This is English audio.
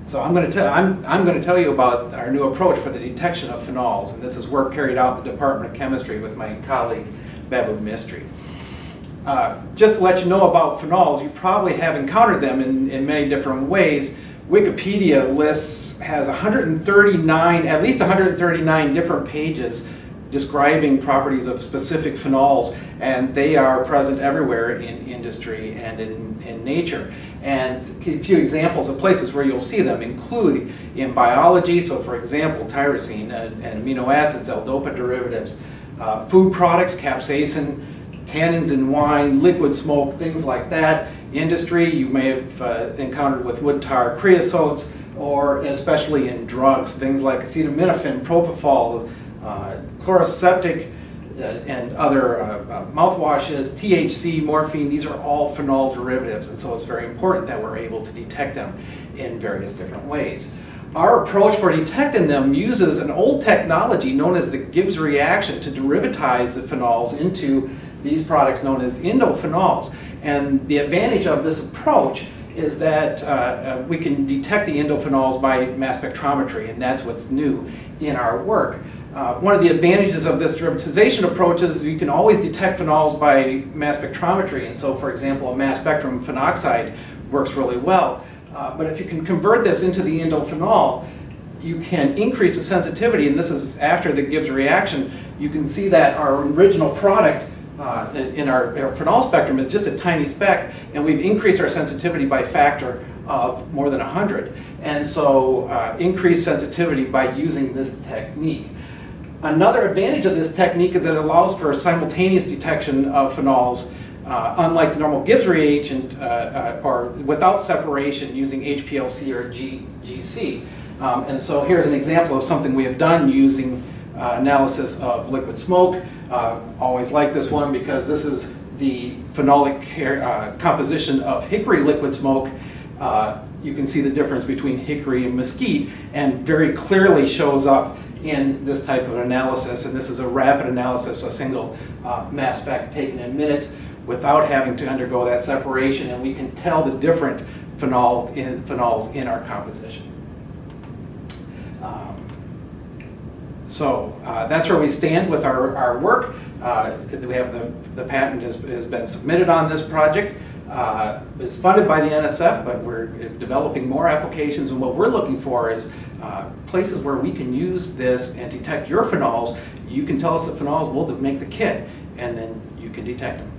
So I'm going to tell you about our new approach for the detection of phenols, and this is work carried out in the Department of Chemistry with my colleague Babu Mistry. Just to let you know about phenols, you probably have encountered them in many different ways. Wikipedia has 139, at least 139 different pages describing properties of specific phenols, and they are present everywhere in industry and in nature. And a few examples of places where you'll see them include in biology, so for example tyrosine and amino acids, L-DOPA derivatives, food products, capsaicin, tannins in wine, liquid smoke, things like that. Industry, you may have encountered with wood tar, creosotes, or especially in drugs, things like acetaminophen, propofol, chloroseptic, and other mouthwashes, THC, morphine. These are all phenol derivatives, and so it's very important that we're able to detect them in various different ways. Our approach for detecting them uses an old technology known as the Gibbs reaction to derivatize the phenols into these products known as indophenols. And the advantage of this approach is that we can detect the indophenols by mass spectrometry, and that's what's new in our work. One of the advantages of this derivatization approach is you can always detect phenols by mass spectrometry, and so for example a mass spectrum phenoxide works really well. But if you can convert this into the indophenol, you can increase the sensitivity, and this is after the Gibbs reaction. You can see that our original product in our phenol spectrum is just a tiny speck, and we've increased our sensitivity by a factor of more than 100. And so increased sensitivity by using this technique. Another advantage of this technique is that it allows for simultaneous detection of phenols, unlike the normal Gibbs reagent, or without separation using HPLC or GC. And so here's an example of something we have done using analysis of liquid smoke. Always like this one because this is the phenolic composition of hickory liquid smoke. You can see the difference between hickory and mesquite, and very clearly shows up in this type of analysis. And this is a rapid analysis, a single mass spec taken in minutes without having to undergo that separation, and we can tell the different phenols in our composition. So that's where we stand with our work. We have the patent has been submitted on this project. It's funded by the NSF, but we're developing more applications, and what we're looking for is places where we can use this and detect your phenols. You can tell us the phenols, we'll make the kit, and then you can detect them.